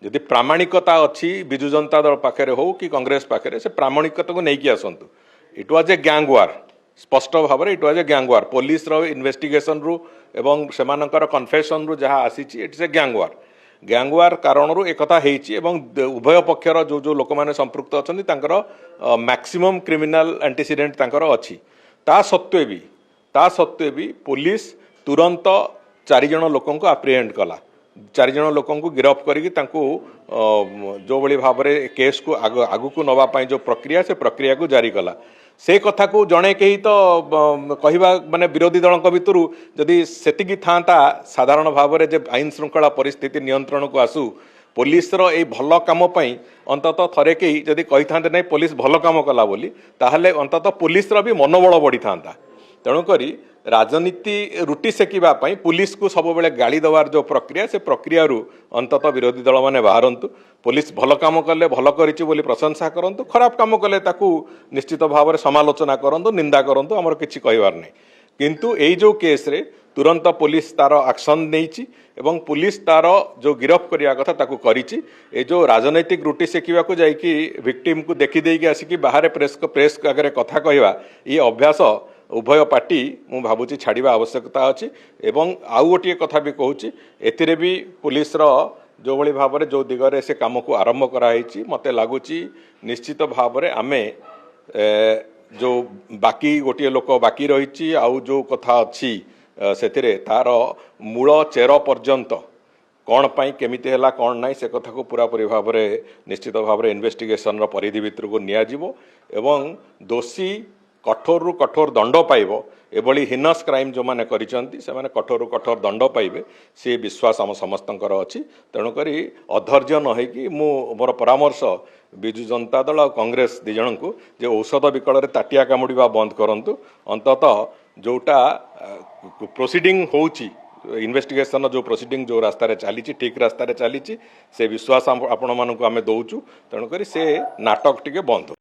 जदि प्रामाणिकता अच्छी विजु जनता दल पाखे हो कि कांग्रेस पाखे से प्रामाणिकता को लेकिन आसतु इट वाज ए गैंग वार स्पष्ट भाव में it was a gang war police investigation रु एवं सेमानकर कन्फेसन रु जहाँ आसी इट्स ए गैंग वार कारणरू एकता होईची उभय पक्षर जो जो लोक मैंने संपृक्त अच्छा मैक्सिमम क्रिमिनाल एंटीसीडेंट तांकर अच्छी ता सत्वे भी पुलिस तुरंत 4 जन लोक आप्रिहेंड कला 4 जन लोक गिरफ करी जो भली भाव में केस को आगु को नवापाई जो प्रक्रिया से प्रक्रिया को जारी कला से कथा को जड़े कहीं तो कहवा माने विरोधी दल भितर जदि सेतिकी था साधारण भाव में जब आईन श्रृंखला परिस्थिति नियंत्रण को आसू पुलिस रे भल कम अंतत थरे कहीं जदि कही था नहीं पुलिस भल कम कला बोली ताहले अंतत पुलिस भी मनोबल बढ़ी था तेणुक राजनीति रुटी सेकिबा पई पुलिस को सब बेले गाड़ी दवार जो प्रक्रिया से प्रक्रिया अंतत विरोधी दल माने बाहरंतु पुलिस भल काम कले भल करिछि बोली प्रशंसा करंतु खराब काम कले ताकू निश्चित भाव में समालोचना करंतु निंदा करंतु हमर किछि कहिवार नै किंतु एई जो केस रे तुरंत पुलिस तार एक्शन नेइछि एवं पुलिस तार जो गिरफ करिया कथा ताकू करिछि ए जो राजनैतिक रुटी सेकिबा को जाई कि विक्टिम को देखि देइके आसिकी बाहर प्रेस आगे कथा कहवा ये अभ्यास उभय पार्टी मु भावुची छाड़िबा आवश्यकता अच्छी एवं आउ गोटे कथा भी कहूँ एथिरे भी पुलिस जो भली भाव में जो दिगरे से काम को आरंभ कराई मते लगुच निश्चित भाव में आमे जो बाकी गोटे लोक बाकी रही आउ जो कथा अच्छी से तार मूल चेर पर्यंत कौन पाई केमिति हैला कौन नाई से कथा को पूरापूरी भाव में निश्चित भाव में इन्वेस्टिगेशन परिधि भितर को नियाजिवो एवं दोषी कठोर रु कठोर दंड पाइब एभली हिनस क्राइम जो मैंने करिसें कठोर रु कठोर दंड पाइबे से विश्वास आम समस्तंकर अच्छी तेणुक अधैर्य न होइकि मु मोर परामर्श विजु जनता दल और कांग्रेस दी जन को जे औषध विकल ताटिया कामुड़ा बंद करंतु अंतत जोटा प्रोसीडिंग होउची इन्वेस्टिगेशन जो प्रोसीडिंग जो रास्तार चली ठीक रास्तार चली से विश्वास आपण मानक आम दौचु तेणुक से नाटक टिके बंद हो।